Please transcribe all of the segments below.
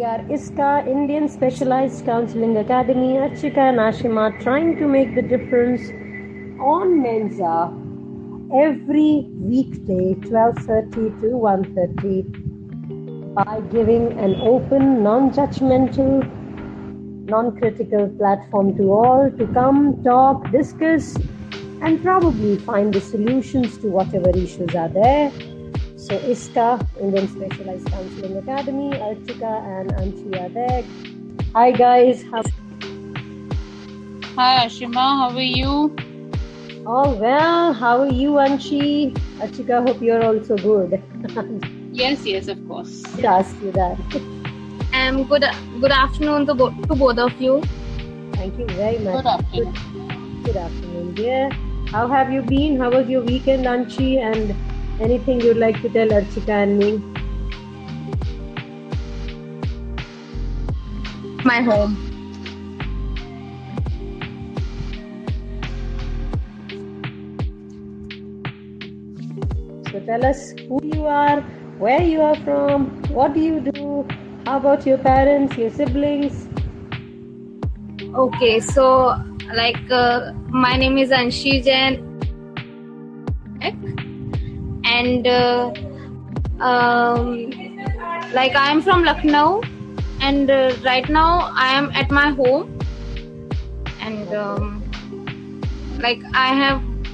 We are ISCA, Indian Specialized Counseling Academy, Archika and Ashima, trying to make the difference on Mensa every weekday, 12:30 to 1:30, by giving an open, non-judgmental, non-critical platform to all to come, talk, discuss, and probably find the solutions to whatever issues are there. So ISCA, Indian Specialized Counseling Academy, Archika and Anchi are there. Hi guys. Hi Ashima, how are you? All well. How are you, Anchi? Archika, hope you're also good. Yes, of course. I'd ask you that. Good afternoon to both of you. Thank you very much. Good afternoon. Good afternoon, dear. How have you been? How was your weekend, Anchi? And anything you'd like to tell Archika and me? My home. So tell us who you are, where you are from, what do you do, how about your parents, your siblings? Okay, so my name is Anshi Jain, and I'm from Lucknow, and right now I am at my home, and I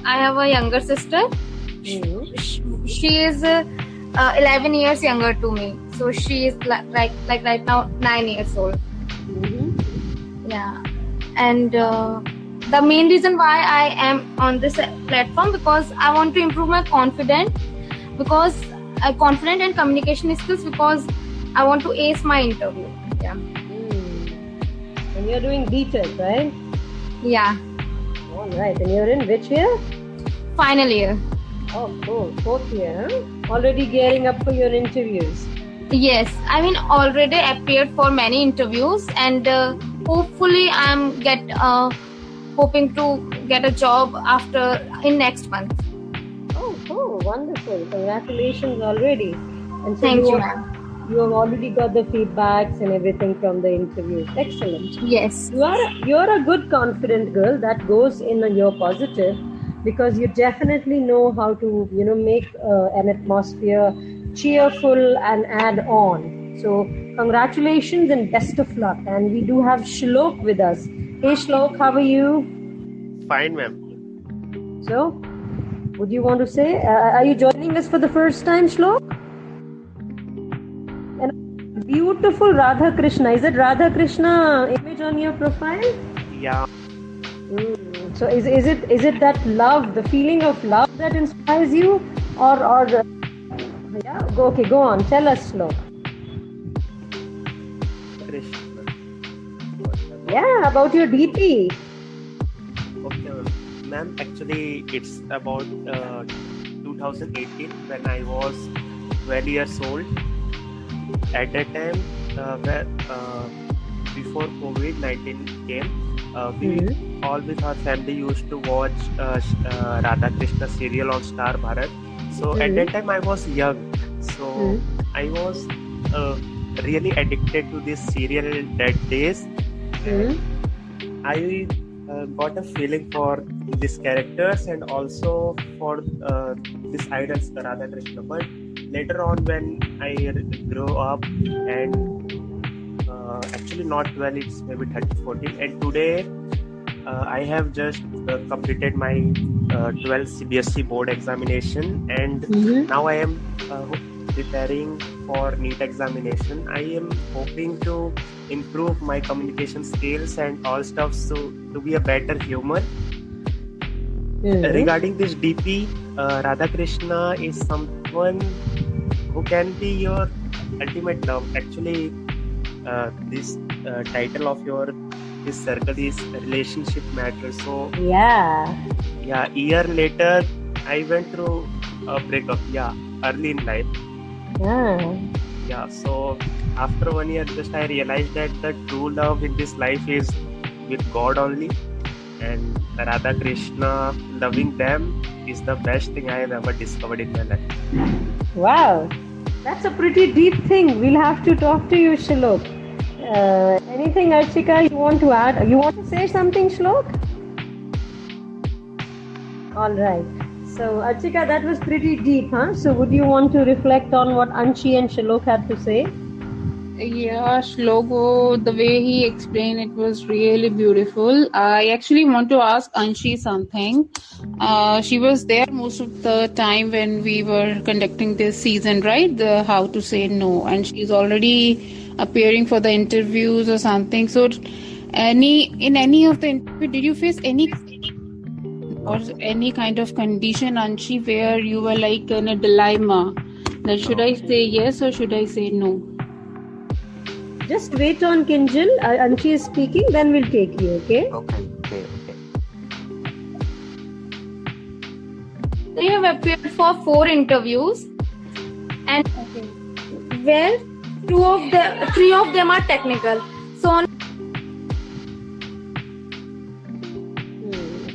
have a younger sister. She is 11 years younger to me, so she is like right now 9 years old. Yeah, and the main reason why I am on this platform, because I want to improve my confidence and communication skills, because I want to ace my interview. Yeah. And you're doing BTech, right? Yeah. All right. And you're in which year? Final year. Oh, cool. 4th year, huh? Already gearing up for your interviews. Yes, I mean already appeared for many interviews, and hopefully I'm hoping to get a job in next month. Oh, cool. Wonderful. Congratulations already. And so Thank you, ma'am. You have already got the feedbacks and everything from the interviews. Excellent. Yes. You're a good, confident girl. That goes in your positive, because you definitely know how to, make an atmosphere cheerful and add on. So congratulations and best of luck. And we do have Shlok with us. Hey Shlok, how are you? Fine, ma'am. So, would you want to say, are you joining us for the first time, Shlok? And beautiful Radha Krishna. Is it Radha Krishna image on your profile? Yeah. So is it that love, the feeling of love that inspires you, or yeah? Go on. Tell us, Shlok. Krishna. Yeah, about your DP. Okay, ma'am. Actually, it's about 2018 when I was 12 years old. At that time, before COVID-19 came, we all with our family used to watch Radha Krishna serial on Star Bharat. So at that time I was young, so I was really addicted to this serial that days. I got a feeling for these characters and also for this idols Radha Krishna. But later on, when I grew up and actually not 12, it's maybe 13-14, and today I have just completed my 12 CBSE board examination, and now I am preparing for NEET examination. I am hoping to improve my communication skills and all stuff, so to be a better human. Regarding this DP, Radha Krishna is someone who can be your ultimate love. Actually, this title of this circle is relationship matters. So yeah, year later I went through a breakup. Yeah, early in life. Yeah. So after 1 year, just I realized that the true love in this life is with God only, and Radha Krishna, loving them is the best thing I have ever discovered in my life. Wow, that's a pretty deep thing. We'll have to talk to you, Shlok. Anything, Archika, you want to add? You want to say something, Shlok? All right. So, Archika, that was pretty deep, huh? So, would you want to reflect on what Anshi and Shlok had to say? Yeah, Shlogo, the way he explained it was really beautiful. I actually want to ask Anshi something. She was there most of the time when we were conducting this season, right? The How to Say No. And she's already appearing for the interviews or something. So, in any of the interview, did you face any or any kind of condition, Anshi, where you were like in a dilemma that should I say yes or should I say no? Just wait on Kinjal. Anshi is speaking, then we'll take you, okay? Okay. They have appeared for 4 interviews, and where 3 of them are technical. So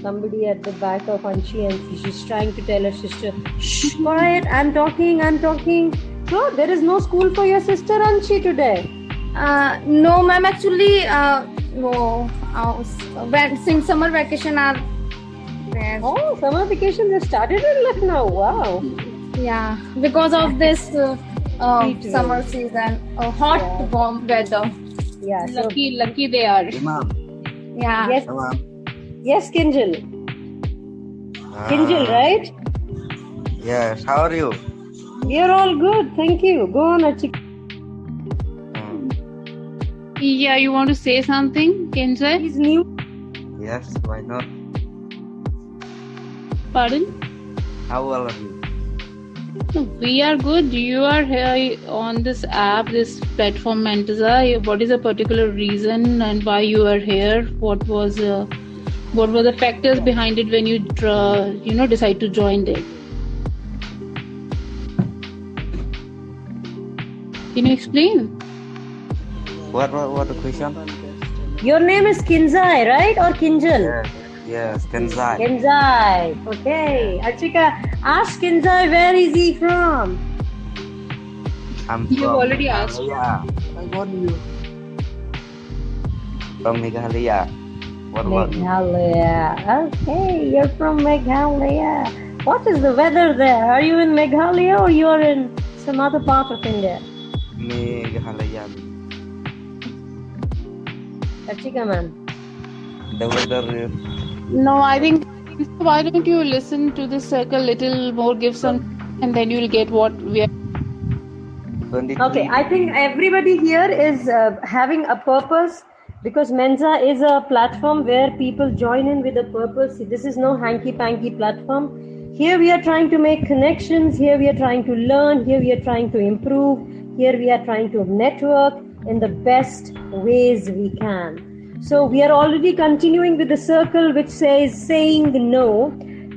Somebody at the back of Anshi, and she's trying to tell her sister, shh, quiet, I'm talking. So, there is no school for your sister, Anshi, today? no, ma'am. Actually, no. Since summer vacation are there. Oh, summer vacation has started in Lucknow. Wow. Yeah, because of this Heat wave. summer season, hot warm weather. Yeah. So, Lucky they are. Imam. Yeah. yes, Imam. yes, Kinjal. Kinjal, right? Yes. How are you? We are all good. Thank you. Go on, Archika. Yeah, you want to say something, Kenjai? He's new. Yes. Why not? Pardon? How old are you? No, we are good. You are here on this app, this platform, Mentoza. What is a particular reason and why you are here? What were the factors behind it when you decide to join it? Can you explain? What the question? Your name is Kinzai, right? Or Kinjal? Yes. Kenzai. Kinzai. Okay. Archika, ask Kinzai, where is he from? I'm You from already asked. Meghalaya. I got you. From Meghalaya. What about you? Meghalaya. Okay, you're from Meghalaya. What is the weather there? Are you in Meghalaya or you're in some other part of India? Meghalaya. Archika, ma'am. The weather. No, I think. Why don't you listen to this circle little more, give some, and then you'll get what we are. 23. Okay, I think everybody here is having a purpose because Mensa is a platform where people join in with a purpose. This is no hanky-panky platform. Here we are trying to make connections. Here we are trying to learn. Here we are trying to improve. Here we are trying to network in the best ways we can. So we are already continuing with the circle which says saying no,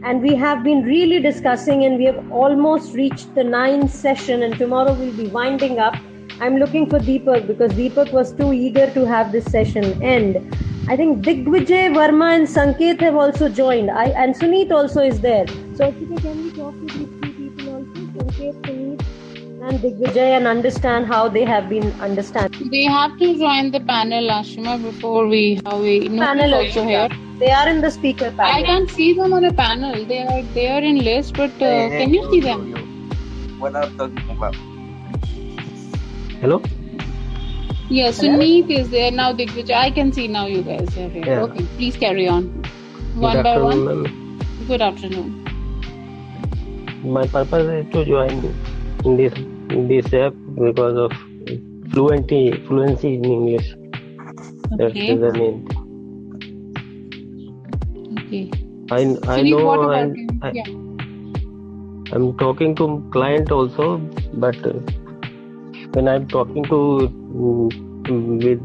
and we have been really discussing, and we have almost reached the 9th session, and tomorrow we'll be winding up. I'm looking for Deepak because Deepak was too eager to have this session end. I think Digvijay, Verma and Sanket have also joined. And Suneet also is there. So can we talk to these 3 people also? Sanket, Suneet and Digvijay, and understand how they have been understanding. They have to join the panel, Ashima, before we Panel also here. They are in the speaker I panel. can't see them on a panel. They are in list, but can you see them? What are you talking about? Hello? Yes, Suneet is there now. Digvijay, I can see now you guys are here. Yeah. Okay, please carry on. One Good by afternoon, one. ma'am. Good afternoon. My purpose is to join this app because of fluency in English. That's Okay. the main. Okay. I Suneet, what know about you? I'm talking to client also, but when I'm talking to with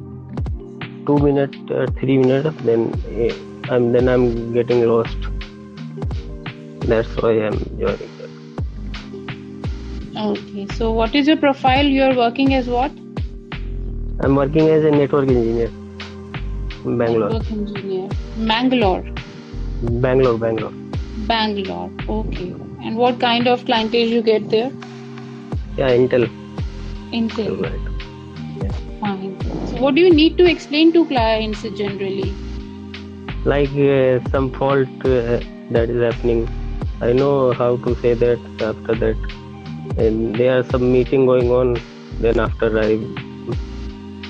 2 minutes, 3 minutes, then I'm getting lost. That's why I'm joining. Okay. So, what is your profile? You are working as what? I'm working as a network engineer in Bangalore. Network engineer. Bangalore. Bangalore. Okay. And what kind of clientage you get there? Yeah, Intel. Intel. Right. Fine. So what do you need to explain to clients generally? Like some fault that is happening. I know how to say that after that. And there are some meeting going on. Then after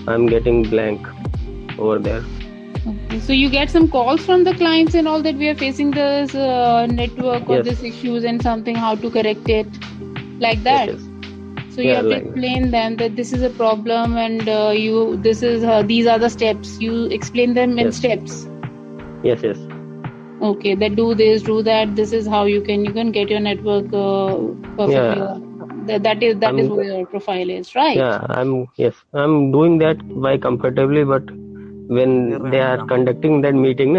I'm getting blank over there. Okay. So you get some calls from the clients and all that we are facing this network or Yes. this issues and something how to correct it, like that. Yes. So you Yeah, have to like explain them that this is a problem and these are the steps. You explain them in Yes. steps. Yes. Okay, that do this, do that. This is how you can get your network perfectly. Yeah. That is I'm- what your profile is, right? Yeah, I'm doing that by comfortably, but when they are conducting that meeting,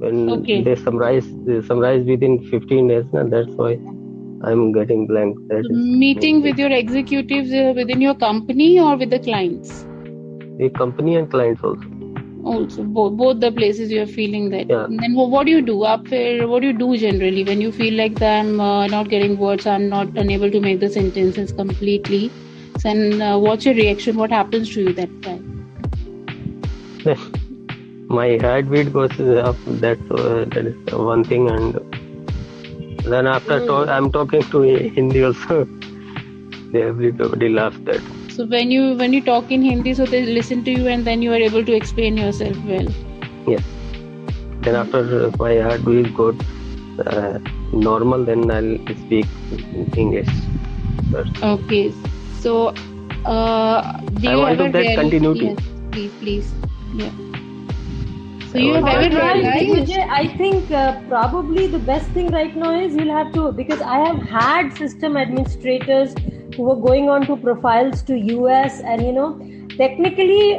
when Okay. they summarize within 15 days, that's why I'm getting blank. That is Meeting with your executives within your company or with the clients? the company and clients also. Also, both the places you are feeling that. Yeah. And then what do you do? What do you do generally when you feel like that I'm not getting words, I'm not unable to make the sentences completely? And what's your reaction? What happens to you that time? My heartbeat goes up. That is one thing, and then after I'm talking to Hindi also. Everybody laughs that. So when you talk in Hindi, so they listen to you and then you are able to explain yourself well. Yes. Then after my heartbeat got normal, then I'll speak English first. Okay. So do I you want ever to that continuity. Yes, please. Yeah. So I you have want ever that Right, realized? Vijay, I think probably the best thing right now is you'll have to, because I have had system administrators who were going on to profiles to US, and technically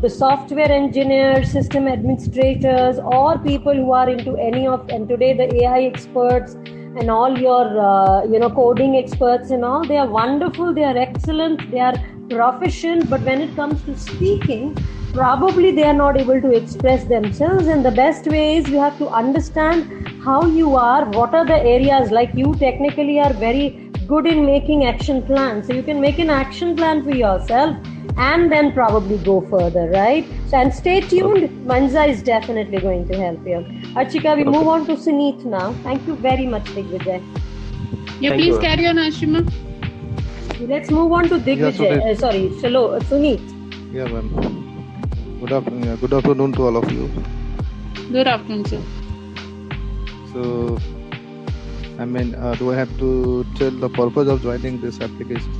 the software engineers, system administrators, or people who are into and today the AI experts and all your coding experts and all, they are wonderful, they are excellent, they are proficient, but when it comes to speaking, probably they are not able to express themselves. And the best way is you have to understand how you are, what are the areas. Like you technically are very good in making action plans, so you can make an action plan for yourself and then probably go further, right? So, and stay tuned. Manza is definitely going to help you. Archika, we move on to Suneet now. Thank you very much, Digvijay. Yeah, Thank please you. carry on, Ashima. Let's move on to Digvijay. Suneet. Yeah, ma'am. Good afternoon to all of you. Good afternoon, sir. So, do I have to tell the purpose of joining this application?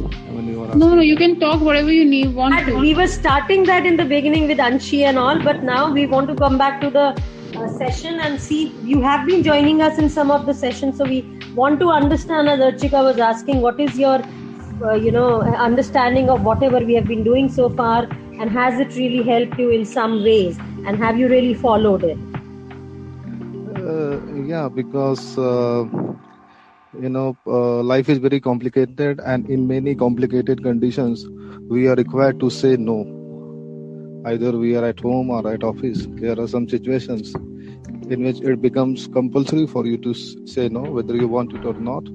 You are asking. No, you can talk whatever you want to. We were starting that in the beginning with Anshi and all, but now we want to come back to the session and see. You have been joining us in some of the sessions, so we want to understand, as Archika was asking, what is your understanding of whatever we have been doing so far, and has it really helped you in some ways, and have you really followed it? Yeah, because life is very complicated, and in many complicated conditions, we are required to say no. Either we are at home or at office. There are some situations in which it becomes compulsory for you to say no, whether you want it or not.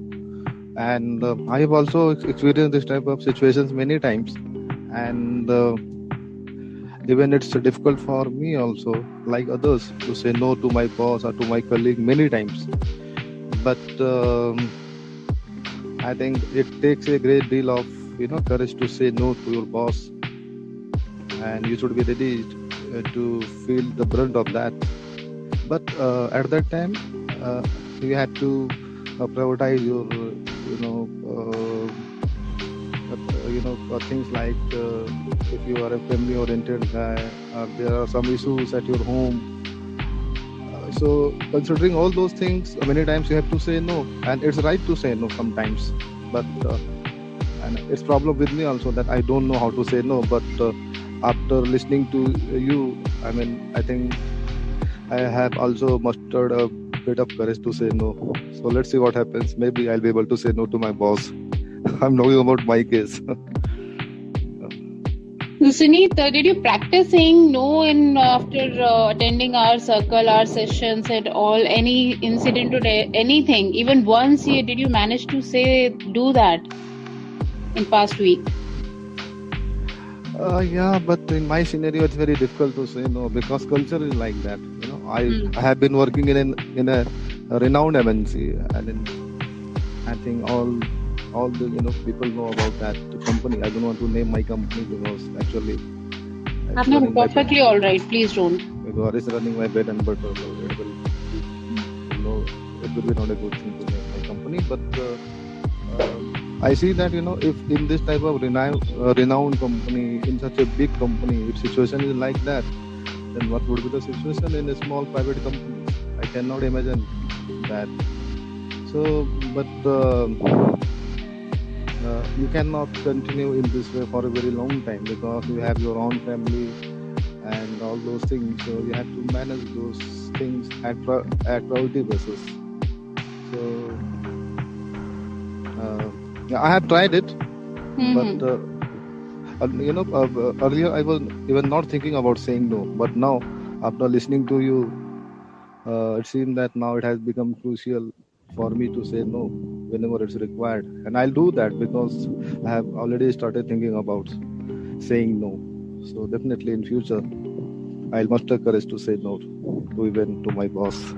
And I have also experienced this type of situations many times, and even it's difficult for me also, like others, to say no to my boss or to my colleague many times. But I think it takes a great deal of courage to say no to your boss, and you should be ready to feel the brunt of that. But at that time, you have to prioritize your things like if you are a family oriented guy, there are some issues at your home. So considering all those things, many times you have to say no, and it's right to say no sometimes. But and it's problem with me also that I don't know how to say no. But after listening to you, I think I have also mustered a bit of courage to say no. So let's see what happens. Maybe I'll be able to say no to my boss. I'm knowing about my case. Suneet, did you practice saying no after attending our circle, our sessions and all, any incident today, anything, even once did you manage to do that in past week? Yeah, but in my scenario, it's very difficult to say no because culture is like that. I have been working in a renowned MNC, and I think all the people know about that company. I don't want to name my company because actually it's No, running my perfectly all right. Please don't. because it's running my bread and butter. So it will it will be not a good thing to name my company. But I see that if in this type of renowned company, in such a big company, if situation is like that, then what would be the situation in a small private company? I cannot imagine that. So, but you cannot continue in this way for a very long time because you have your own family and all those things. So you have to manage those things at priority basis. So I have tried it, but earlier I was even not thinking about saying no. But now, after listening to you, it seems that now it has become crucial for me to say no whenever it's required, and I'll do that because I have already started thinking about saying no. So definitely in future, I'll muster courage to say no to my boss.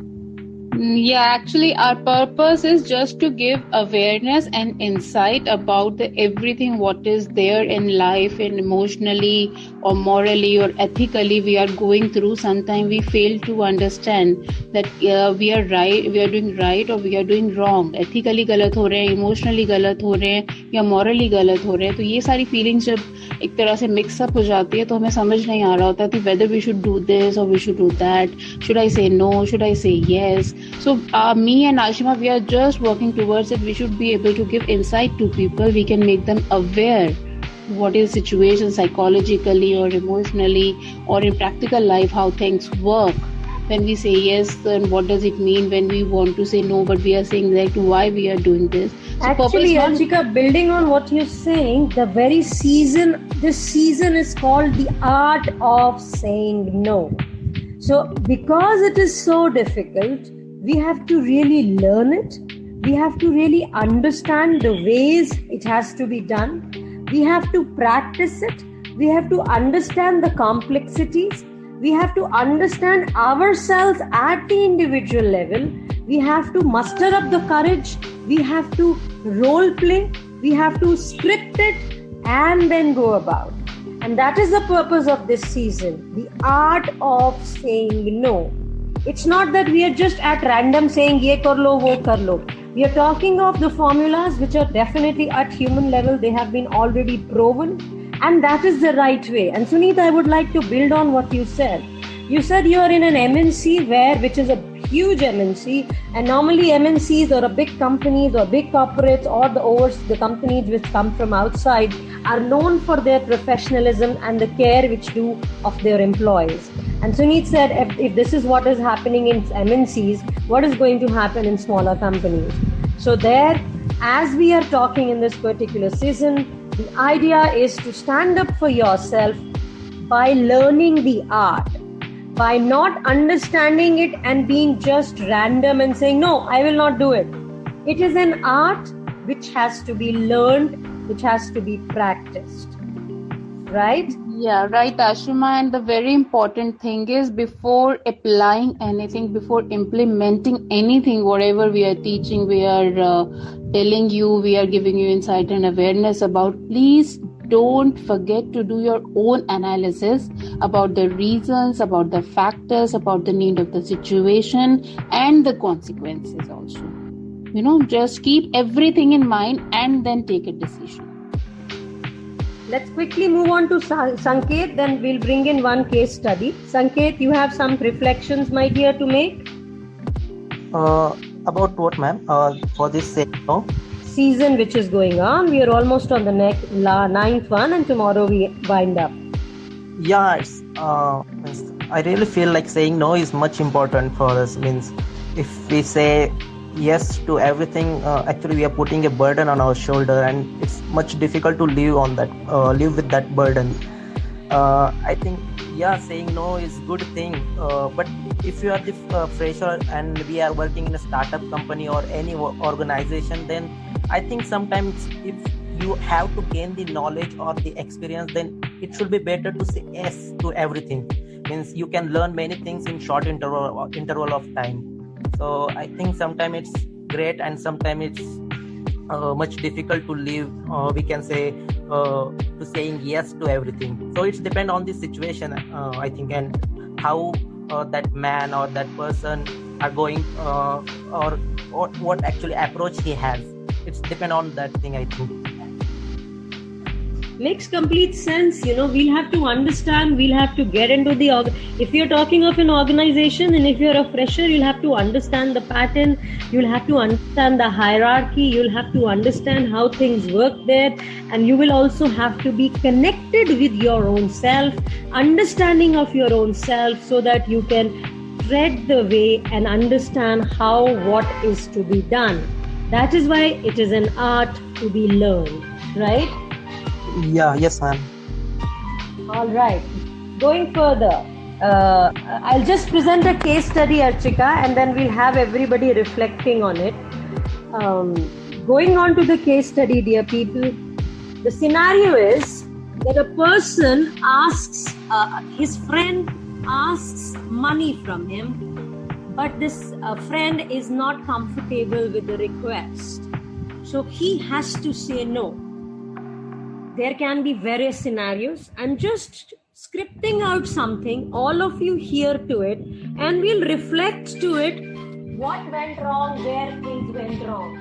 Yeah, actually, our purpose is just to give awareness and insight about everything what is there in life, and emotionally or morally or ethically we are going through. Sometimes we fail to understand that we are doing right or we are doing wrong. Ethically गलत हो रहे हैं, emotionally गलत हो रहे हैं या morally गलत हो रहे हैं. तो ये सारी feelings जब एक तरह से mix up हो जाती है तो हमें समझ नहीं आ रहा होता कि whether we should do this or we should do that. Should I say no? Should I say yes? So me and Ashima, we are just working towards it. We should be able to give insight to people. We can make them aware what is the situation psychologically or emotionally or in practical life, how things work. When we say yes, then what does it mean when we want to say no, but we are saying that why we are doing this. So actually, Archika, building on what you're saying, this season is called the art of saying no. So because it is so difficult, we have to really learn it. We have to really understand the ways it has to be done. We have to practice it. We have to understand the complexities. We have to understand ourselves at the individual level. We have to muster up the courage. We have to role play. We have to script it and then go about. And that is the purpose of this season, the art of saying no. It's not that we are just at random saying ye kar lo, wo kar lo. We are talking of the formulas which are definitely at human level. They have been already proven, and that is the right way. And Sunita, I would like to build on what you said. You said you are in an MNC which is a huge MNC, and normally MNCs or big companies or big corporates or the companies which come from outside are known for their professionalism and the care which do of their employees. And Sunit said, if this is what is happening in MNCs, what is going to happen in smaller companies? So there, as we are talking in this particular season, the idea is to stand up for yourself by learning the art, by not understanding it and being just random and saying, no, I will not do it. It is an art which has to be learned, which has to be practiced. Right? Yeah, right, Ashima. And the very important thing is, before applying anything, before implementing anything, whatever we are teaching, we are telling you, we are giving you insight and awareness about, please don't forget to do your own analysis about the reasons, about the factors, about the need of the situation and the consequences also. Just keep everything in mind and then take a decision. Let's quickly move on to Sanket, then we'll bring in one case study. Sanket, you have some reflections, my dear, to make? About what, ma'am? For this season which is going on. We are almost on the ninth one, and tomorrow we wind up. Yeah, I really feel like saying no is much important for us. Means if we say yes to everything, actually we are putting a burden on our shoulder, and it's much difficult to live with that burden. I think saying no is good thing, but if you are the fresher and we are working in a startup company or any organization, then I think sometimes if you have to gain the knowledge or the experience, then it should be better to say yes to everything. Means you can learn many things in short interval of time. So I think sometimes it's great and sometimes it's much difficult to live, we can say, to saying yes to everything. So it's depend on the situation, I think, and how that man or that person are going, or what actually approach he has. It's depend on that thing, I think. Makes complete sense. We'll have to understand, we'll have to get into if you're talking of an organization and if you're a fresher, you'll have to understand the pattern, you'll have to understand the hierarchy, you'll have to understand how things work there, and you will also have to be connected with your own self, understanding of your own self, so that you can tread the way and understand what is to be done. That is why it is an art to be learned, right? Yeah, yes, ma'am. All right. Going further, I'll just present a case study, Archika, and then we'll have everybody reflecting on it. Going on to the case study, dear people, the scenario is that a person asks, his friend asks money from him, but this friend is not comfortable with the request. So he has to say no. There can be various scenarios. I'm just scripting out something. All of you hear to it and we'll reflect to it what went wrong, where things went wrong.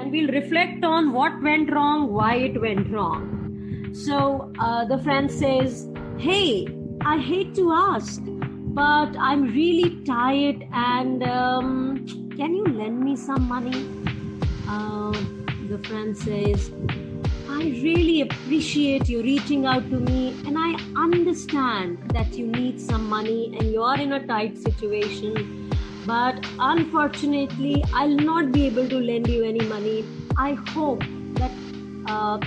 And we'll reflect on what went wrong, why it went wrong. So the friend says, hey, I hate to ask, but I'm really tired and can you lend me some money? The friend says, I really appreciate you reaching out to me, and I understand that you need some money and you are in a tight situation, but unfortunately I'll not be able to lend you any money. I hope that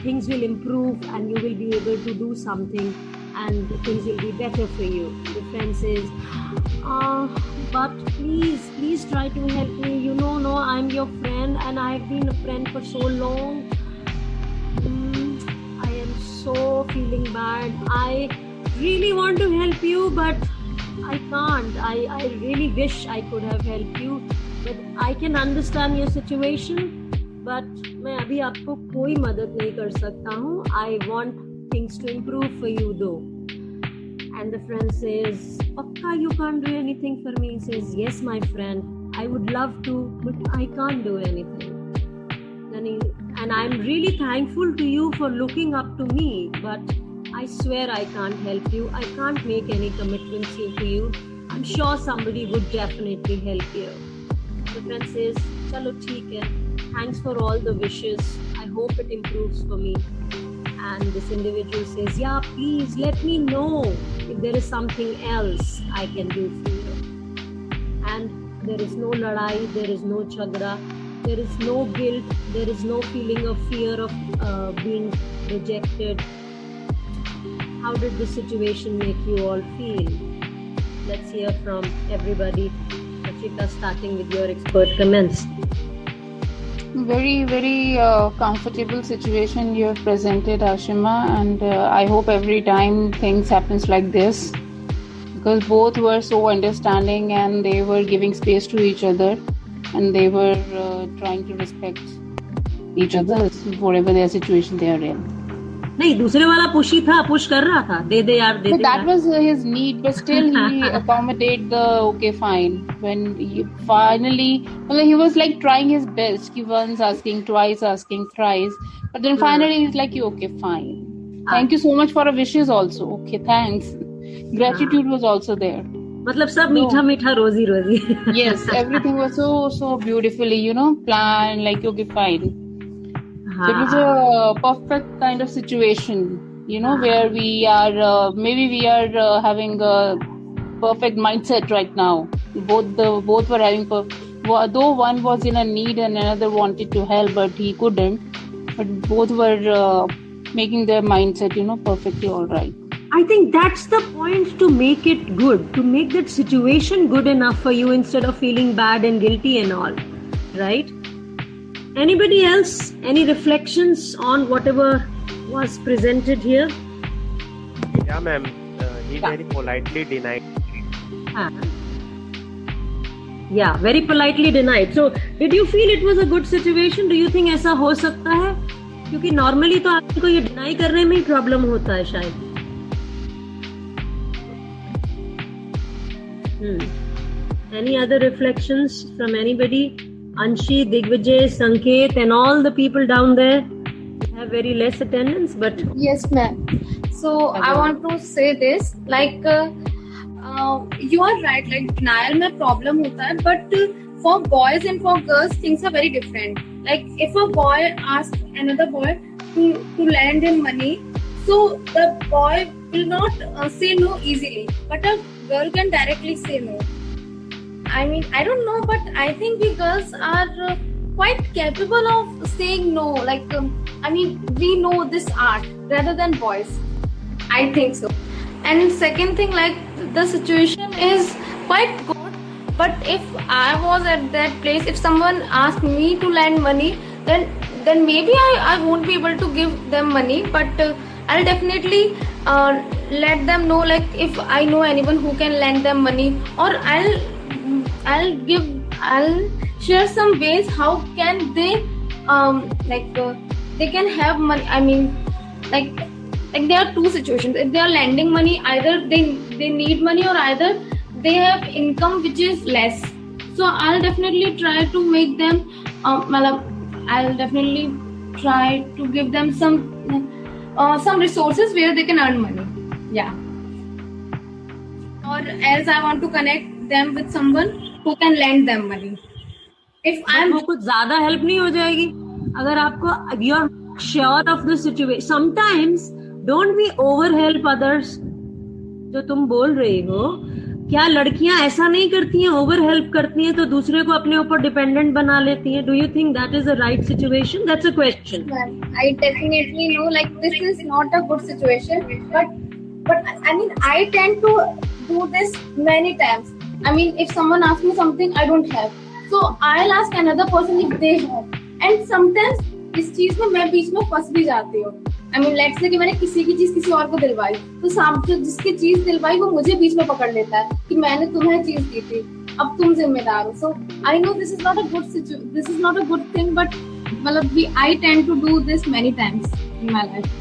things will improve and you will be able to do something and things will be better for you. The friend says, but please try to help me. No, I'm your friend and I've been a friend for so long. I am so feeling bad. I really want to help you, but I can't. I really wish I could have helped you, but I can understand your situation, but मैं अभी आपको कोई मदद नहीं कर सकता हूँ. I want things to improve for you though. And the friend says, Pakka, you can't do anything for me. He says, yes, my friend, I would love to, but I can't do anything. And I'm really thankful to you for looking up to me, but I swear I can't help you. I can't make any commitments to you. I'm sure somebody would definitely help you. The friend says, Chalo theek hai. Thanks for all the wishes. I hope it improves for me. And this individual says, yeah, please let me know if there is something else I can do for you. And there is no ladai, there is no chagda, there is no guilt, there is no feeling of fear of being rejected. How did the situation make you all feel? Let's hear from everybody. Ashika, starting with your expert comments. Very, very comfortable situation you have presented, Ashima, and I hope every time things happens like this, because both were so understanding and they were giving space to each other and they were trying to respect each other, whatever their situation they are in. नहीं, दूसरे वाला push कर रहा था, दे दे यार, दे दे. That was his need, but still he accommodated the okay, fine. When he finally, he was like trying his best. He once asking, twice asking, thrice, but then finally he's like, okay, fine. Thank you so much for the wishes also. Okay, thanks. Gratitude was also there. मतलब सब मीठा मीठा रोजी रोजी. Yes, everything was so beautifully, planned. Like, okay, fine. So it was a perfect kind of situation, where we are, maybe we are having a perfect mindset right now. Both were having, though one was in a need and another wanted to help, but he couldn't. But both were making their mindset, perfectly all right. I think that's the point, to make it good, to make that situation good enough for you instead of feeling bad and guilty and all, right? Anybody else? Any reflections on whatever was presented here? Yeah, ma'am. He very politely denied. Yeah, very politely denied. So, did you feel it was a good situation? Do you think ऐसा हो सकता है? क्योंकि normally तो आदमी को ये deny करने में ही problem होता है शायद. Any other reflections from anybody? Anshi, Digvijay, Sanket, and all the people down there have very less attendance, but Yes, ma'am. So I want to say this, like you are right, like denial में problem होता है, but for boys and for girls things are very different. Like if a boy asks another boy to lend him money, so the boy will not say no easily, but a girl can directly say no. I mean, I don't know, but I think we girls are quite capable of saying no. Like, I mean, we know this art rather than boys. I think so. And second thing, like the situation is quite good. But if I was at that place, if someone asked me to lend money, then maybe I won't be able to give them money. But I'll definitely let them know, like if I know anyone who can lend them money, or I'll share some ways how can they they can have money. I mean, like there are two situations. If they are lending money, either they need money, or either they have income which is less. So I'll definitely try to make them I'll definitely try to give them some resources where they can earn money. Yeah. Or else I want to connect them with someone who can lend them money. If I'm वो कुछ ज़्यादा help नहीं हो जाएगी अगर आपको you're sure of the situation. Sometimes don't we overhelp others. जो तुम बोल रही हो, क्या लड़कियां ऐसा नहीं करती हैं, overhelp करती हैं तो दूसरे को अपने ऊपर dependent बना लेती हैं? Do you think that is the right situation? That's a question. Well, I definitely know, like this is not a good situation, but I mean I tend to do this many times. I mean, if someone asks me something I don't have, so I'll ask another person if they have. And sometimes इस चीज में मैं बीच में फंस भी जाती हूँ. I mean, let's say कि मैंने किसी की चीज किसी और को दिलवाई, तो सामने जिसकी चीज दिलवाई वो मुझे बीच में पकड़ लेता है कि मैंने तुम्हें चीज दी थी, अब तुम जिम्मेदार हो. So I know this is not a good thing, but I tend to do this many times in my life.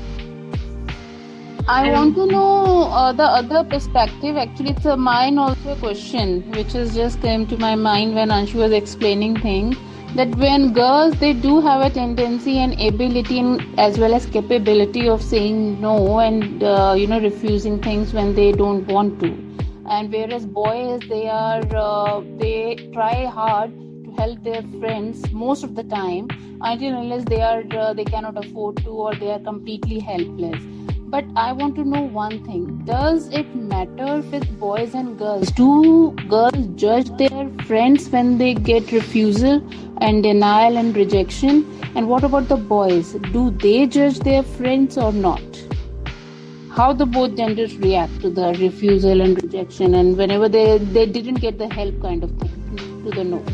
I want to know the other perspective. Actually, it's mine also a question which has just came to my mind when Anshu was explaining things. That when girls, they do have a tendency and ability and as well as capability of saying no and refusing things when they don't want to, and whereas boys, they try hard to help their friends most of the time until unless they cannot afford to, or they are completely helpless. But I want to know one thing. Does it matter with boys and girls? Do girls judge their friends when they get refusal and denial and rejection? And what about the boys? Do they judge their friends or not? How the both genders react to the refusal and rejection, and whenever they didn't get the help kind of thing, to the no?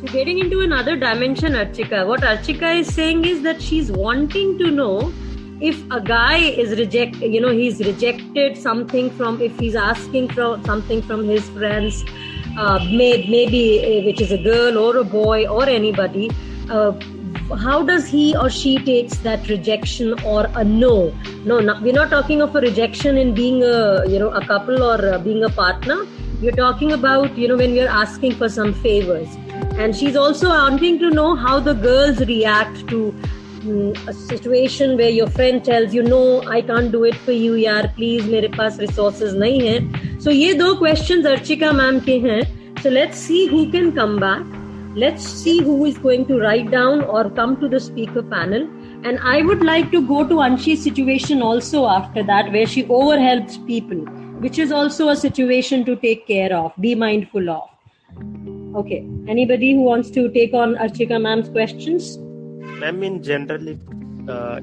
So getting into another dimension, Archika, what Archika is saying is that she's wanting to know if a guy is he's rejected something from, if he's asking for something from his friends, maybe which is a girl or a boy or anybody, how does he or she takes that rejection or a no? No, we're not talking of a rejection in being a couple or being a partner. We're talking about, when we're asking for some favors. And she's also wanting to know how the girls react to a situation where your friend tells you, no, I can't do it for you, yaar, please, मेरे पास resources नहीं हैं. So ये दो questions Archika ma'am के हैं. So let's see who can come back. Let's see who is going to write down or come to the speaker panel. And I would like to go to Anshi's situation also after that, where she overhelps people, which is also a situation to take care of, be mindful of. Okay, anybody who wants to take on Archika ma'am's questions? Ma'am, in generally,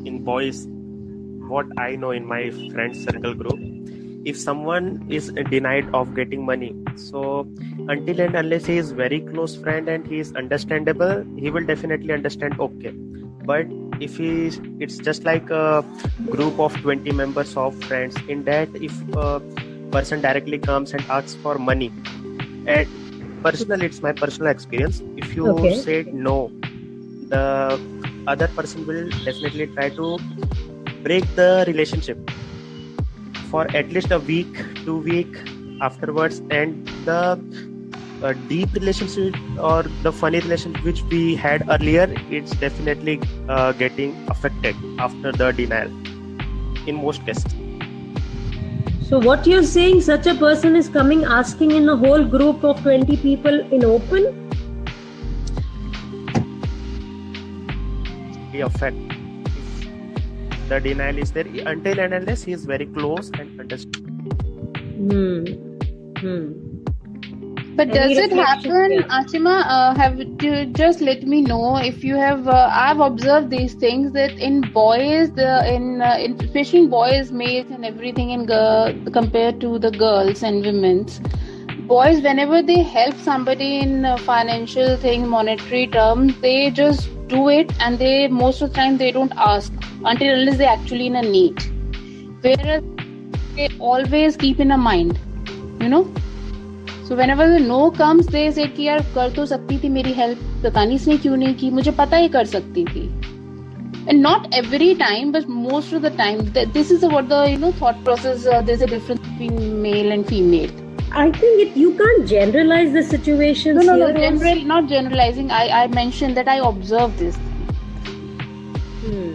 in boys, what I know in my friend circle group, if someone is denied of getting money, so until and unless he is very close friend and he is understandable, he will definitely understand, okay. But if it's just like a group of 20 members of friends, in that if a person directly comes and asks for money, and personally, it's my personal experience, if you said no, the other person will definitely try to break the relationship for at least a week, 2 weeks afterwards, and the deep relationship or the funny relationship which we had earlier, it's definitely getting affected after the denial in most cases. So what you're saying, such a person is coming asking in a whole group of 20 people in open? The effect, if the denial is there, until and unless he is very close and understands. But does it happen, Achima? Just let me know if you have. I've observed these things that in boys, especially in boys, males, and everything, compared to the girls and women's. Boys, whenever they help somebody in financial thing, monetary terms, they just do it, and they most of the time they don't ask until unless they're actually in a need. Whereas they always keep in a mind, you know. So whenever the no comes, they say कि यार कर तो सकती थी मेरी help, पता नहीं इसने क्यों नहीं की, मुझे पता ही कर सकती थी. And not every time, but most of the time, this is what the thought process. There's a difference between male and female. I think you can't generalize the situation. No, not generalizing. I mentioned that I observed this.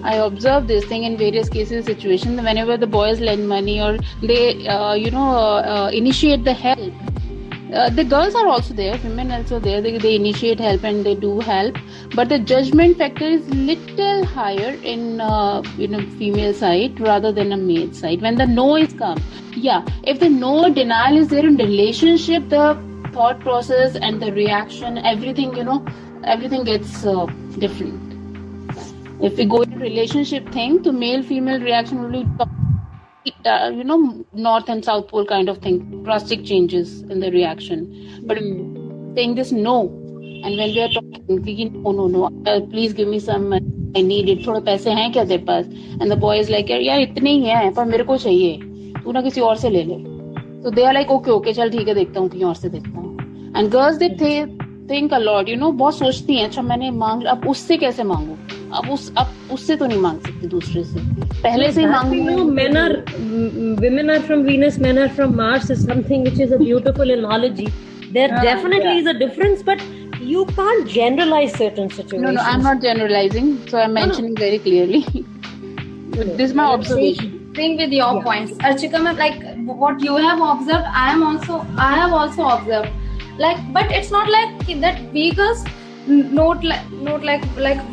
I observed this thing in various cases, situations. Whenever the boys lend money or they, initiate the help. The girls are also there, women also there. They initiate help and they do help, but the judgment factor is little higher in female side rather than a male side. When the no is come, if the no denial is there in the relationship, the thought process and the reaction, everything gets different. If we go into relationship thing, the male female reaction will be north and south pole kind of thing, drastic changes in the reaction. But saying this no, and when we are talking no, please give me some money, I need it, थोड़े पैसे हैं क्या तेरे पास, and the boy is like यार इतने ही हैं पर मेरे को चाहिए, तू ना किसी और से ले ले. So they are like okay चल ठीक है देखता हूँ कहीं और से देखता हूँ. And girls they think a lot, बहुत सोचती हैं, अच्छा मैंने मांग, अब उससे कैसे मांगू, अब उससे तो नहीं मांग सकती दूसरे से, पहले से ही मांग. Women are from Venus, men are from Mars is something which is a beautiful analogy. There definitely is a difference, but you can't generalize certain situations. No, I'm not generalizing, so I'm mentioning very clearly. This is my observation. Agreeing with your points, Archika, like what you have observed, I have also observed. Like, but it's not like that we girls not like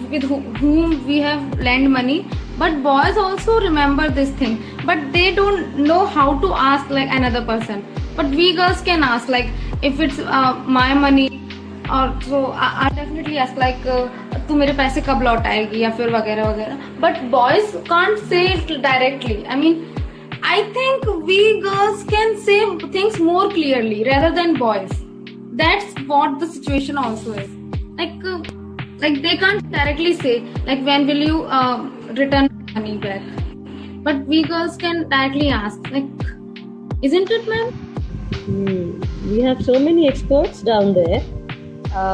with whom we have lent money, but boys also remember this thing, but they don't know how to ask like another person. But we girls can ask, like if it's my money, or so I definitely ask like तू मेरे पैसे कब लौटाएगी या फिर वगैरह वगैरह. But boys can't say it directly. I mean, I think we girls can say things more clearly rather than boys. That's what the situation also is. Like they can't directly say like when will you return money back. But we girls can directly ask, like, isn't it, ma'am? We have so many experts down there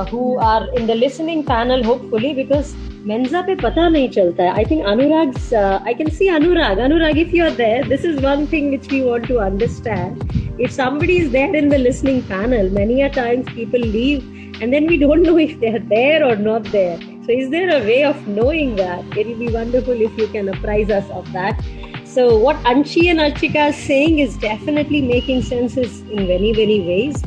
who are in the listening panel, hopefully, because Mensa pe pata nahi chalta hai. I think Anurag's, I can see Anurag. Anurag, if you're there, this is one thing which we want to understand. If somebody is there in the listening panel, many a times people leave and then we don't know if they're there or not there. So is there a way of knowing that? It will be wonderful if you can apprise us of that. So what Anshi and Archika is saying is definitely making sense in very, very ways.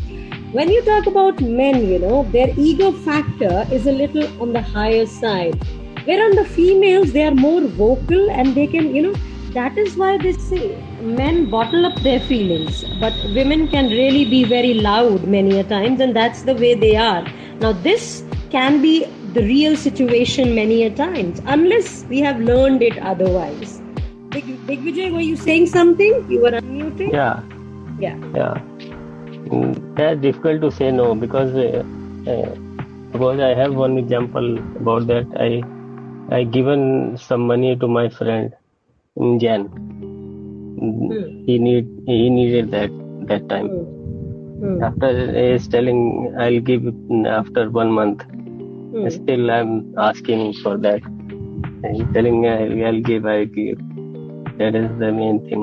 When you talk about men, their ego factor is a little on the higher side. Where on the females, they are more vocal and they can, that is why they say men bottle up their feelings. But women can really be very loud many a times, and that's the way they are. Now this can be the real situation many a times, unless we have learned it otherwise. Big Vijay, were you saying something? You were unmuted. बोलते हैं? Yeah. That's difficult to say no because I have one example about that. I given some money to my friend in Jan. He needed that time. After he is telling I'll give it after 1 month. Still I'm asking for that. He's telling I'll give. That is the main thing.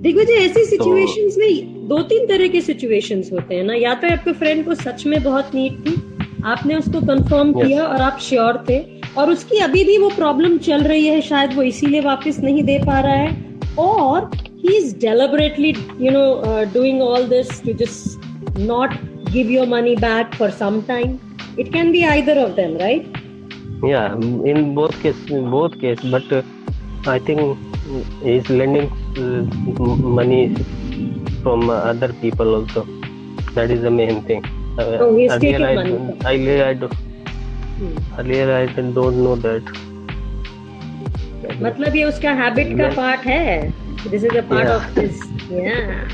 देखो जी, ऐसी situations में 2-3 तरह के situations होते हैं ना. या तो आपके फ्रेंड को सच में बहुत नीड थी, आपने उसको कंफर्म किया और आप श्योर थे, और उसकी अभी भी वो प्रॉब्लम चल रही है, शायद वो इसीलिए वापस नहीं दे पा रहा है, और he is deliberately doing all this to just not give your money back for some time. It can be either of them, right? Yeah, in both cases, but I think he's lending money from other people also. That is the main thing. He's taking money. Earlier I don't know that. मतलब ये उसका habit का part है. This is a part of his. Yeah.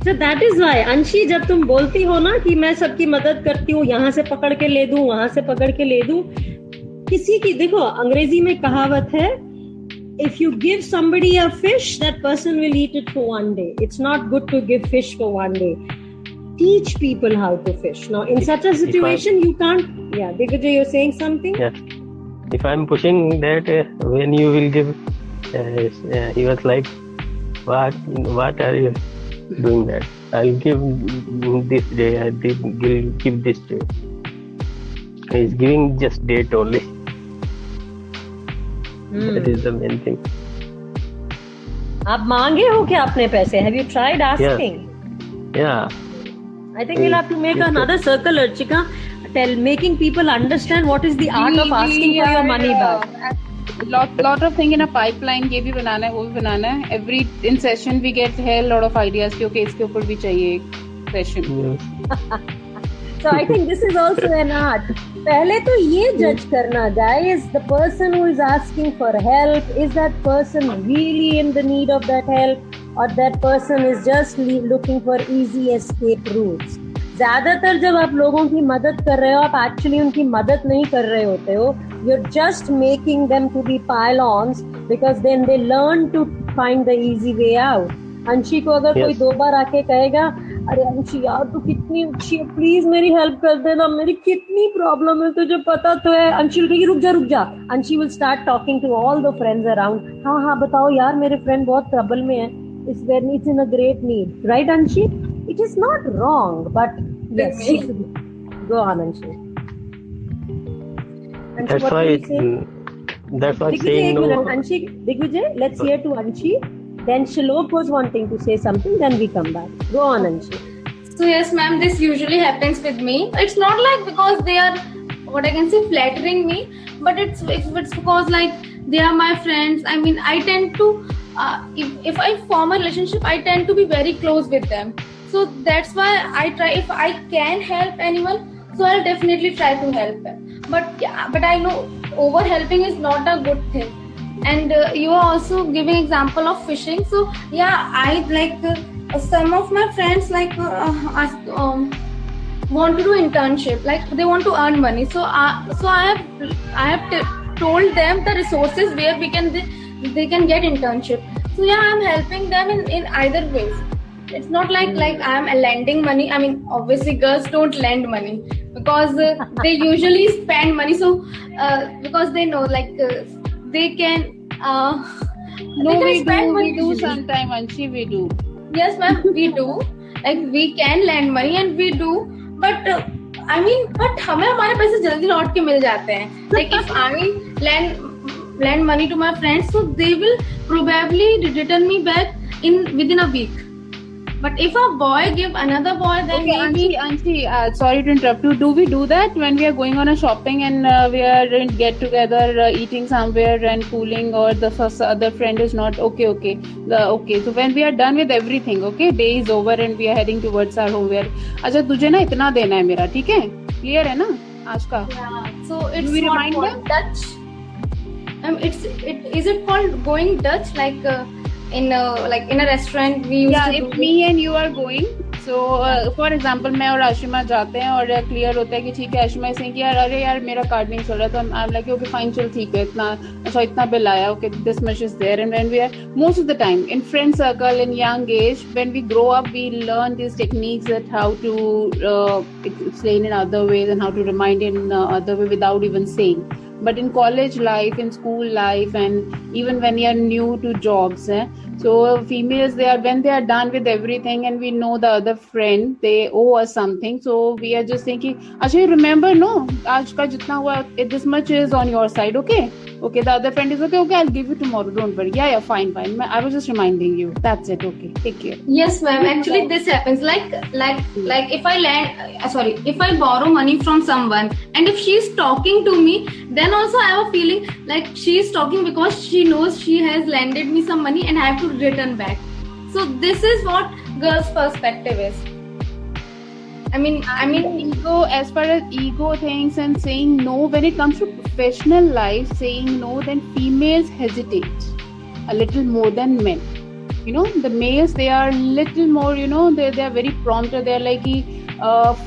So that is why, अंशी, जब तुम बोलती हो ना कि मैं सबकी मदद करती हूँ, यहाँ से पकड़ के ले दूँ, वहाँ से पकड़ के ले दूँ, किसी की, देखो अंग्रेजी में कहावत है, if you give somebody a fish, that person will eat it for 1 day. It's not good to give fish for 1 day. Teach people how to fish. Now, in such a situation, you can't. Yeah, Digvijay, you're saying something? Yeah. If I'm pushing that, when you will give, he was like, what are you doing that? I'll give this day. I will give this day. He's giving just date only. That is the main thing. आप मांगे हो क्या अपने पैसे? Have you tried asking? Yeah. I think we'll have to make another circle, Archika, making people understand what is the art of asking for your money back. Lot of thing in a pipeline. ये भी बनाना है, वो भी बनाना है. Every in session we get hell lot of ideas कि okay इसके ऊपर भी चाहिए एक session. So I think this is also an art. पहले तो ये judge करना, guys, the person who is asking for help, is that person really in the need of that help, or that person is just looking for easy escape routes. ज्यादातर जब आप लोगों की मदद कर रहे हो, आप actually उनकी मदद नहीं कर रहे होते हो. You're just making them to be pile-ons because then they learn to find the easy way out. अंशी को अगर कोई 2 बार आके कहेगा, अरे अंशी यार तू कितनी अच्छी है, प्लीज मेरी हेल्प कर देना, मेरी कितनी प्रॉब्लम है तुझे पता तो है. अंशी कहेगी रुक जा. Anshi will start talking to all the friends around. हाँ बताओ यार, मेरे फ्रेंड बहुत ट्रबल में है, it's in a great need, right Anshi? It is not wrong, but yes, go on Anshi. That's why saying no. Anshi, Digvijay, let's hear to Anshi. Then Shlok was wanting to say something. Then we come back. Go on, Anshi. So yes, ma'am, this usually happens with me. It's not like because they are, what I can say, flattering me, but it's because like they are my friends. I mean, I tend to, if I form a relationship, I tend to be very close with them. So that's why I try. If I can help anyone, so I'll definitely try to help them. But I know over helping is not a good thing. And you are also giving example of fishing. So yeah, I like some of my friends like want to do internship, like they want to earn money. So I have told them the resources where they can get internship. So yeah, I'm helping them in either ways. It's not like I'm lending money. I mean, obviously girls don't lend money because they usually spend money. So because they know like they can no, we do sometime, Anshi, we do. Yes, ma'am, we do. Like we can lend money and we do, but I mean, but हमें हमारे पैसे जल्दी लौट के मिल जाते हैं. Like if I lend money to my friends, so they will probably return me back within a week. But if a boy give another boy, then okay, maybe... Anshi, sorry to interrupt you. Do we do that when we are going on a shopping and we are in get together eating somewhere and cooling, or the other friend is not okay? So when we are done with everything, okay, day is over and we are heading towards our home. अच्छा तुझे ना इतना देना है मेरा, ठीक है? Clear है ना आज का? Yeah. So it's not called Dutch. Is it called going Dutch? Like in a restaurant we used to if do me and you are going, so for example मैं और आशिमा जाते हैं और क्लियर होता है कि ठीक है, आशिमा से कि अरे यार मेरा कार्ड नहीं चल रहा, तो I am like okay fine, चल ठीक है, इतना बिल आया, okay this much is there. And when we are most of the time in friend circle in young age, when we grow up we learn these techniques that how to explain in other ways and how to remind in other way without even saying. But in college life, in school life, and even when you are new to jobs, so females, when they are done with everything and we know the other friend, they owe us something, so we are just thinking, Acha, remember, no, aaj ka jitna hua, this much is on your side, okay, the other friend is okay, I'll give you tomorrow, don't worry, yeah, fine, I was just reminding you, that's it, okay, take care. Yes, ma'am. Actually, this happens. Like if if I borrow money from someone, and if she's talking to me, then also I have a feeling like she's talking because she knows she has lended me some money and I have to return back. So this is what girls' perspective is. I mean, ego, as far as ego things and saying no, when it comes to professional life, saying no, then females hesitate a little more than men. You know, the males, they are little more, you know, they are very prompt. They are like,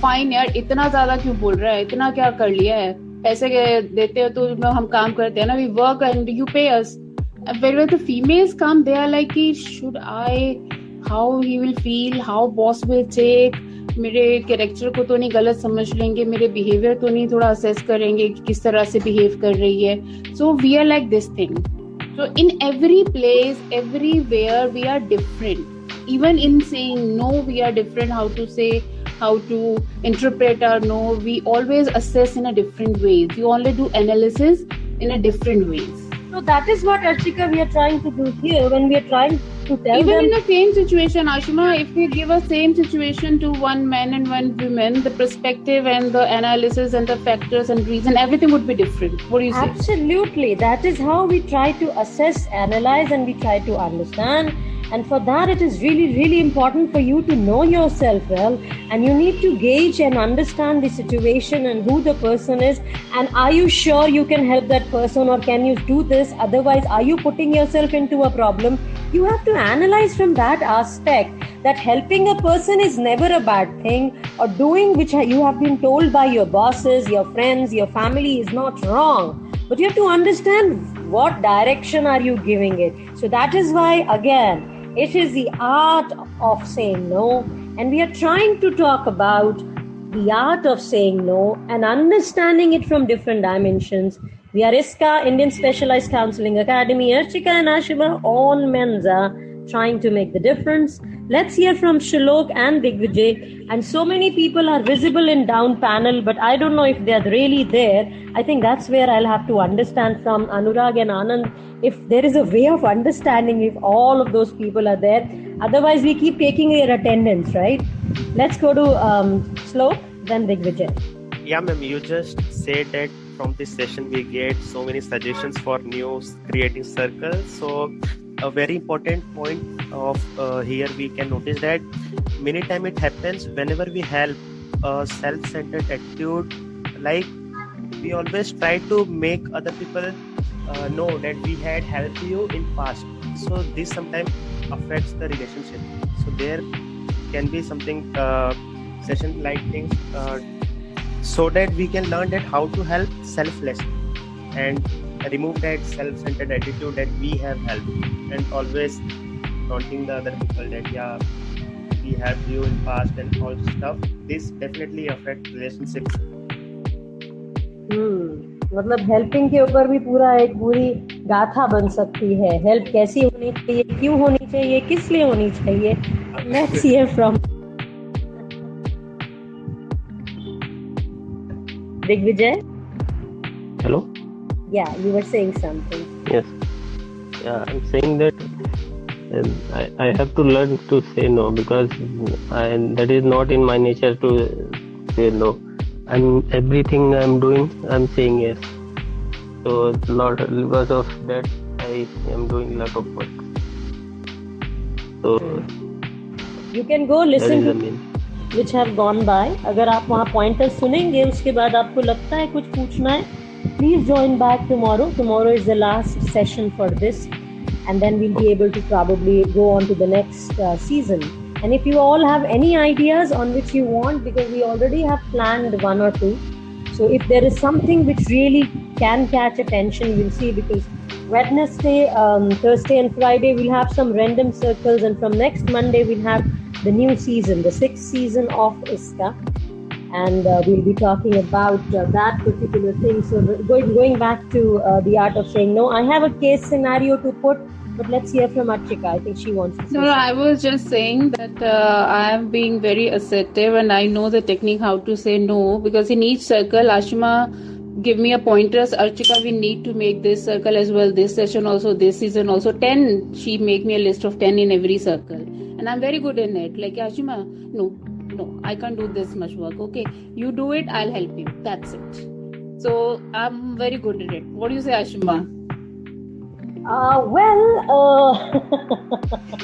fine यार, इतना ज़्यादा क्यों बोल रहा है, इतना क्या कर लिया है, पैसे देते हो तो हम काम करते हैं ना, we work and you pay us. Whereas the females come, they are like, should I, how he will feel, how boss will take, मेरे कैरेक्टर को तो नहीं गलत समझ लेंगे, मेरे बिहेवियर तो नहीं थोड़ा असेस करेंगे कि किस तरह से बिहेव कर रही है. So we are like this thing. So in every place, everywhere, we are different. Even in saying no, we are different. How to say, how to interpret our no. We always assess in a different ways. You only do analysis in a different ways. So that is what, Archika, we are trying to do here when we are trying to tell Even them. in the same situation, Ashima, if we give a same situation to one man and one woman, the perspective and the analysis and the factors and reason, everything would be different. What do you say? Absolutely. That is how we try to assess, analyze, and we try to understand. And for that, it is really, really important for you to know yourself well, and you need to gauge and understand the situation and who the person is, and are you sure you can help that person, or can you do this? Otherwise, are you putting yourself into a problem? You have to analyze from that aspect, that helping a person is never a bad thing, or doing which you have been told by your bosses, your friends, your family is not wrong. But you have to understand what direction are you giving it. So that is why, again, it is the art of saying no, and we are trying to talk about the art of saying no and understanding it from different dimensions. We are ISKA, Indian Specialized Counseling Academy, Archika and Ashima on Mensa, trying to make the difference. Let's hear from Shalok and Digvijay. And so many people are visible in down panel, but I don't know if they are really there. I think that's where I'll have to understand from Anurag and Anand if there is a way of understanding if all of those people are there. Otherwise, we keep taking their attendance, right? Let's go to Shalok, then Digvijay. Yeah, ma'am, you just said that from this session we get so many suggestions for new creating circles. So a very important point of here we can notice that many times it happens whenever we help a self-centered attitude, like we always try to make other people know that we had helped you in past. So this sometimes affects the relationship. So there can be something session like things so that we can learn that how to help selflessly and remove that self-centered attitude that we have helped, and always taunting the other people that yeah, we helped you in past and all stuff. This definitely affects relationships. मतलब helping के ऊपर भी पूरा एक पूरी गाथा बन सकती है. हेल्प कैसी होनी चाहिए, क्यों होनी चाहिए, किस लिए होनी चाहिए. Let's hear from Digvijay. Hello? Yeah, you were saying something. Yes. Yeah, I'm saying that I have to learn to say no, because that is not in my nature to say no. Everything I'm doing, I'm saying yes. So because of that, I am doing a lot of work. So you can go listen to which have gone by. अगर आप वहाँ pointers सुनेंगे, उसके बाद आपको लगता है कुछ पूछना है, please join back tomorrow. Tomorrow is the last session for this. and then we'll be able to probably go on to the next season. And if you all have any ideas on which you want, because we already have planned one or two, so if there is something which really can catch attention, we'll see, because Wednesday, Thursday and Friday we'll have some random circles, and from next Monday we'll have the new season, the 6th season of ISKA, and we'll be talking about that particular thing. So going back to the art of saying no, I have a case scenario to put, but let's hear from Archika. I think she wants to say No, I was just saying that I am being very assertive and I know the technique how to say no, because in each circle, Ashima give me a pointers. Archika, we need to make this circle as well, this session also, this season also. 10, she make me a list of 10 in every circle. And I'm very good in it. Like, Ashima, no, I can't do this much work. Okay, you do it, I'll help you. That's it. So I'm very good at it. What do you say, Ashima?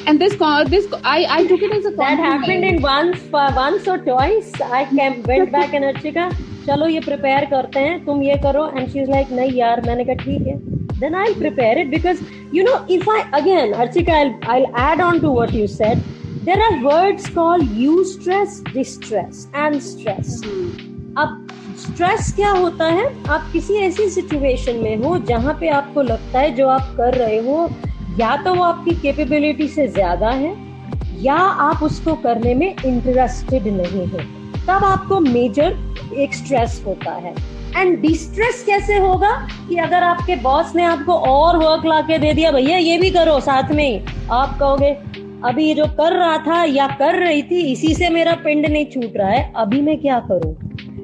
And this I took it as a compliment. That happened in once or twice. I went back and Archika, चलो ये prepare करते हैं, तुम ये करो, and she's like, नहीं यार, मैंने कहा ठीक है. Then I'll prepare it, because if Archika, I'll add on to what you said. There are words called eustress, distress, and stress. अब स्ट्रेस क्या होता है? आप किसी ऐसी सिचुएशन में हो जहां पे आपको लगता है जो आप कर रहे हो या तो वो आपकी कैपेबिलिटी से ज्यादा है या आप उसको करने में इंटरेस्टेड नहीं हो, तब आपको मेजर एक स्ट्रेस होता है. एंड डिस्ट्रेस कैसे होगा? कि अगर आपके बॉस ने आपको और वर्क लाके दे दिया, भैया ये भी करो साथ में ही, आप कहोगे अभी ये जो कर रहा था या कर रही थी इसी से मेरा पिंड नहीं छूट रहा है, अभी मैं क्या करूं?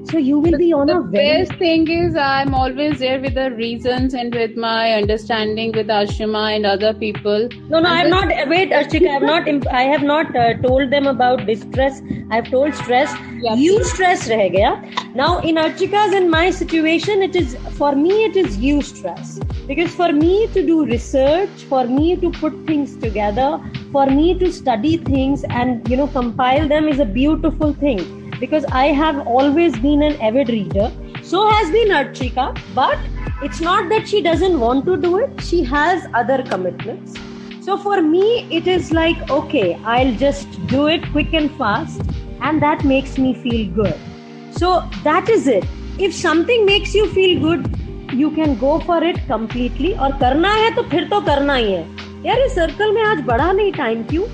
So you will be on a very... The best thing is I'm always there with the reasons and with my understanding with Ashima and other people. No, I have not... Wait, Archika, I have not told them about distress. I have told stress. Yes. You stress रह गया. Now in Archika's and my situation, for me it is you stress. Because for me to do research, for me to put things together, for me to study things and compile them is a beautiful thing. Because I have always been an avid reader. So has been Archika. But it's not that she doesn't want to do it. She has other commitments. So for me, it is like, okay, I'll just do it quick and fast. And that makes me feel good. So that is it. If something makes you feel good, you can go for it completely. और करना है तो फिर तो करना ही है. यार ये सर्कल में आज बढ़ा नहीं टाइम क्यों?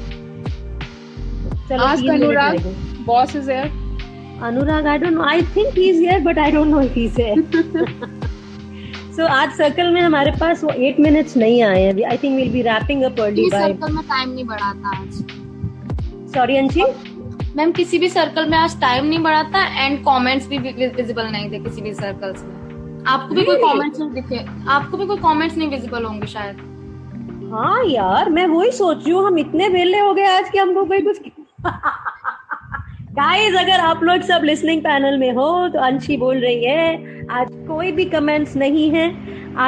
चलो Ask Anurag. Boss is there. Anurag, I don't know. I think he's here, but I don't know if he's here. So आज सर्कल में हमारे पास वो 8 minutes नहीं आए हैं. I think we'll be wrapping up early. Circle में time नहीं बढ़ा था आज. Sorry अंशी. मैम किसी भी सर्कल में आज टाइम नहीं बढ़ा था एंड कमेंट्स भी विजिबल नहीं थे किसी भी सर्कल्स में. आपको भी कोई कमेंट्स नहीं दिखे? आपको भी कोई कमेंट्स नहीं विजिबल होंगे शायद. हाँ यार, मैं वही सोच रही हूँ, हम इतने वेले हो गए आज कि हमको कोई कुछ गाइस, अगर आप लोग सब लिसनिंग पैनल में हो तो अंशी बोल रही है आज कोई भी कमेंट्स नहीं है,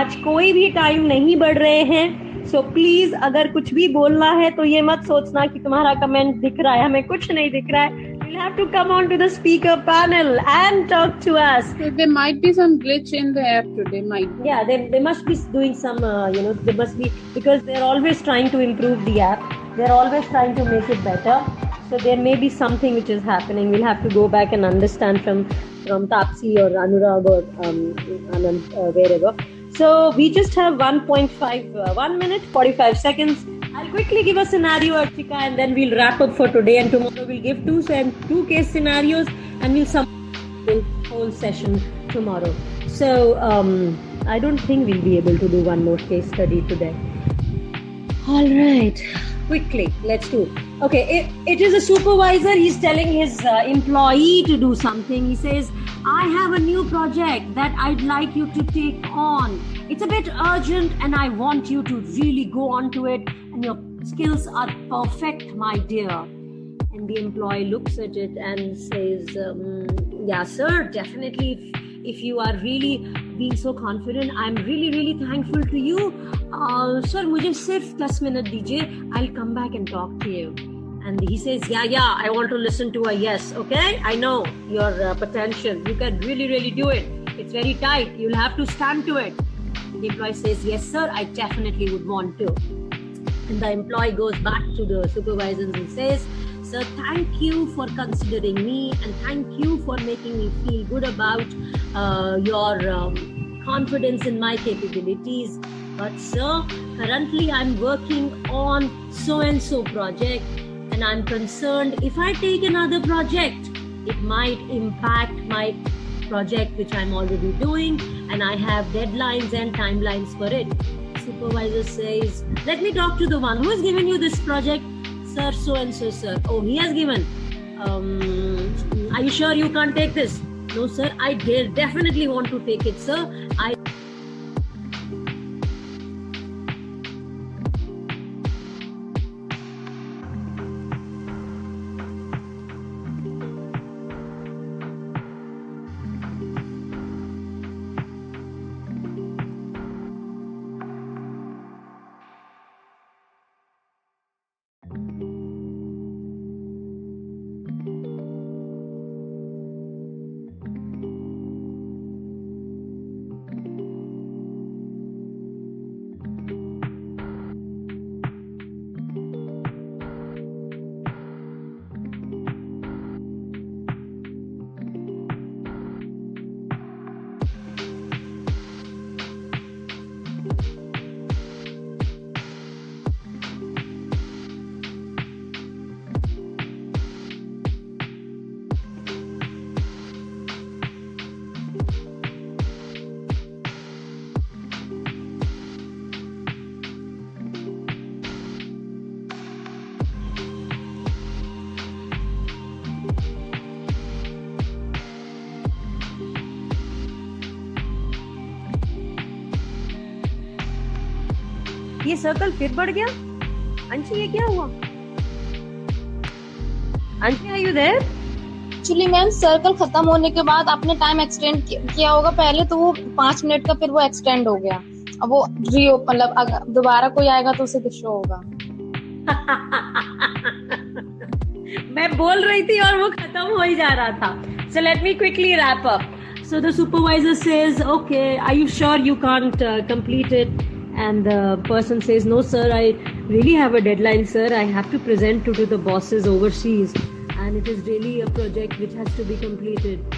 आज कोई भी टाइम नहीं बढ़ रहे हैं. सो प्लीज अगर कुछ भी बोलना है तो ये मत सोचना कि तुम्हारा कमेंट दिख रहा है, हमें कुछ नहीं दिख रहा है. You'll have to come on to the speaker panel and talk to us. So there might be some glitch in the app today. Yeah, they must be doing some, they must be, because they're always trying to improve the app. They're always trying to make it better. So there may be something which is happening. We'll have to go back and understand from Tapsi or Anurag or Anand, wherever. So we just have 1 minute, 45 seconds. I'll quickly give a scenario, Archika, and then we'll wrap up for today. And tomorrow we'll give two case scenarios, and we'll sum the whole session tomorrow. So I don't think we'll be able to do one more case study today. All right. Quickly, let's do. Okay, it is a supervisor. He's telling his employee to do something. He says, I have a new project that I'd like you to take on. It's a bit urgent and I want you to really go on to it. And your skills are perfect, my dear. And the employee looks at it and says, yeah, sir, definitely. If you are really being so confident, I'm really, really thankful to you. Sir, मुझे सिर्फ 10 minutes दीजिए. I'll come back and talk to you. And he says, yeah, I want to listen to a yes, okay? I know your potential. You can really, really do it. It's very tight. You'll have to stand to it. The employee says, yes, sir, I definitely would want to. And the employee goes back to the supervisors and says, "Sir, thank you for considering me and thank you for making me feel good about your confidence in my capabilities. But sir, currently I'm working on so-and-so project and I'm concerned if I take another project, it might impact my project which I'm already doing and I have deadlines and timelines for it." Supervisor says, "Let me talk to the one who has given you this project." "Sir, so-and-so, sir." "Oh, he has given. Are you sure you can't take this?" "No, sir, I definitely want to take it, sir. ये circle फिर बढ़ गया। अंशी, ये क्या हुआ? Anshi, are you there? Actually ma'am circle खत्म होने के बाद आपने टाइम एक्सटेंड किया होगा पहले, तो वो 5 मिनट का फिर वो एक्सटेंड हो गया। अब वो मतलब अगर दोबारा कोई आएगा तो उसे शो होगा। मैं बोल रही थी और वो खत्म हो ही जा रहा था। So let me quickly wrap up. So the supervisor says, "Okay, are you sure you can't complete it?" And the person says, "No, sir, I really have a deadline, sir. I have to present to the bosses overseas. And it is really a project which has to be completed."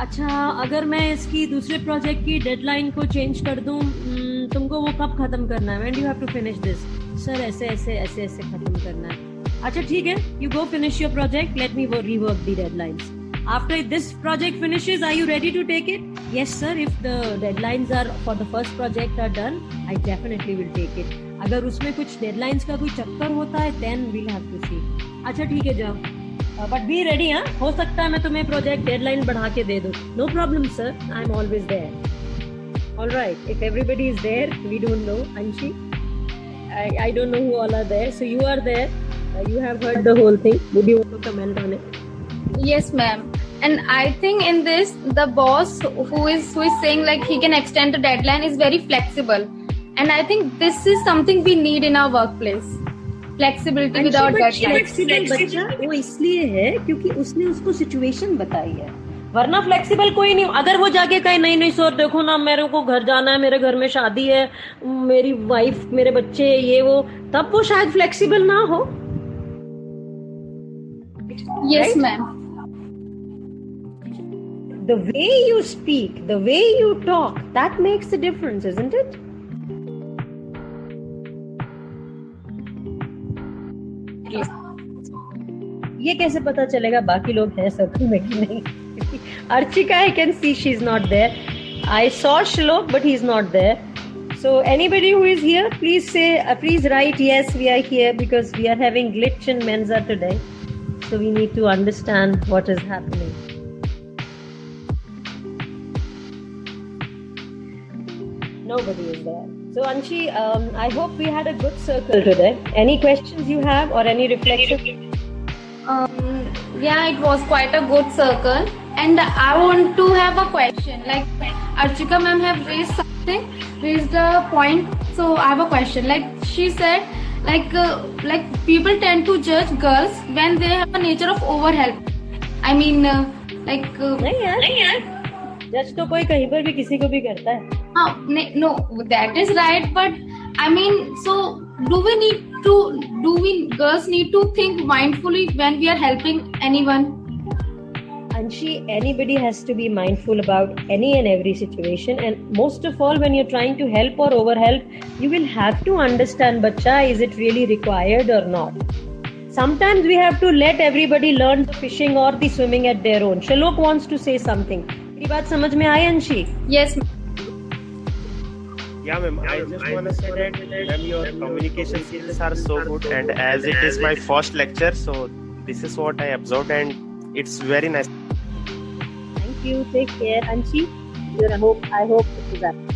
अच्छा, अगर मैं इसकी दूसरे project की deadline को change कर दूं, तुमको वो कब खत्म करना है? When do you have to finish this? Sir, ऐसे ऐसे खत्म करना है। अच्छा, ठीक है, you go finish your project. Let me rework the deadlines. After this project finishes, are you ready to take it? Yes, sir. If the deadlines are for the first project are done, I definitely will take it. अगर उसमें कुछ deadlines का कोई चक्कर होता है, then we'll have to see. अच्छा, ठीक है, जाओ. But be ready, हाँ? हो सकता है मैं तुम्हें project deadline बढ़ा के दे दूँ. No problem, sir. I'm always there. All right. If everybody is there, we don't know. Anshi, I don't know who all are there. So you are there. You have heard the whole thing. Would you want to comment on it? Yes, ma'am. And I think in this, the boss who is saying like he can extend the deadline is very flexible, and I think this is something we need in our workplace. Flexibility without deadline. Flexible बच्चा वो इसलिए है क्योंकि उसने उसको situation बताई है, वरना फ्लेक्सिबल कोई नहीं। अगर वो जाके कहे नहीं सर देखो ना, मेरे को घर जाना है, मेरे घर में शादी है, मेरी वाइफ, मेरे बच्चे, ये वो, तब वो शायद फ्लेक्सिबल ना हो। Yes, right? ma'am. The way you speak, the way you talk, that makes a difference, isn't it? Yes. ये कैसे पता चलेगा बाकी लोग हैं सर्कल में कि नहीं? Archika, I can see she's not there. I saw Shlok, but he's not there. So anybody who is here, please say, please write yes, we are here, because we are having glitch in Mensa today. So we need to understand what is happening. Nobody is there. So Anshi, I hope we had a good circle today. Any questions you have or any reflection? Yeah, it was quite a good circle, and I want to have a question. Like Archika ma'am have raised a point. So I have a question. Like she said, like people tend to judge girls when they have a nature of overhelp. I mean, नहीं यार, जज तो कोई कहीं पर भी किसी को भी करता है। no, that is right. But I mean, so do we girls need to think mindfully when we are helping anyone? Anshi, anybody has to be mindful about any and every situation, and most of all, when you're trying to help or overhelp, you will have to understand, bacha, is it really required or not? Sometimes we have to let everybody learn the fishing or the swimming at their own. Shalok wants to say something. मेरी बात समझ में आई अंशी? Yes. Yeah, ma'am. I just want to say that, ma'am, your communication skills are so good, and as it is my first lecture, so this is what I observed, and it's very nice. Thank you. Take care, Anshi. I hope this is up.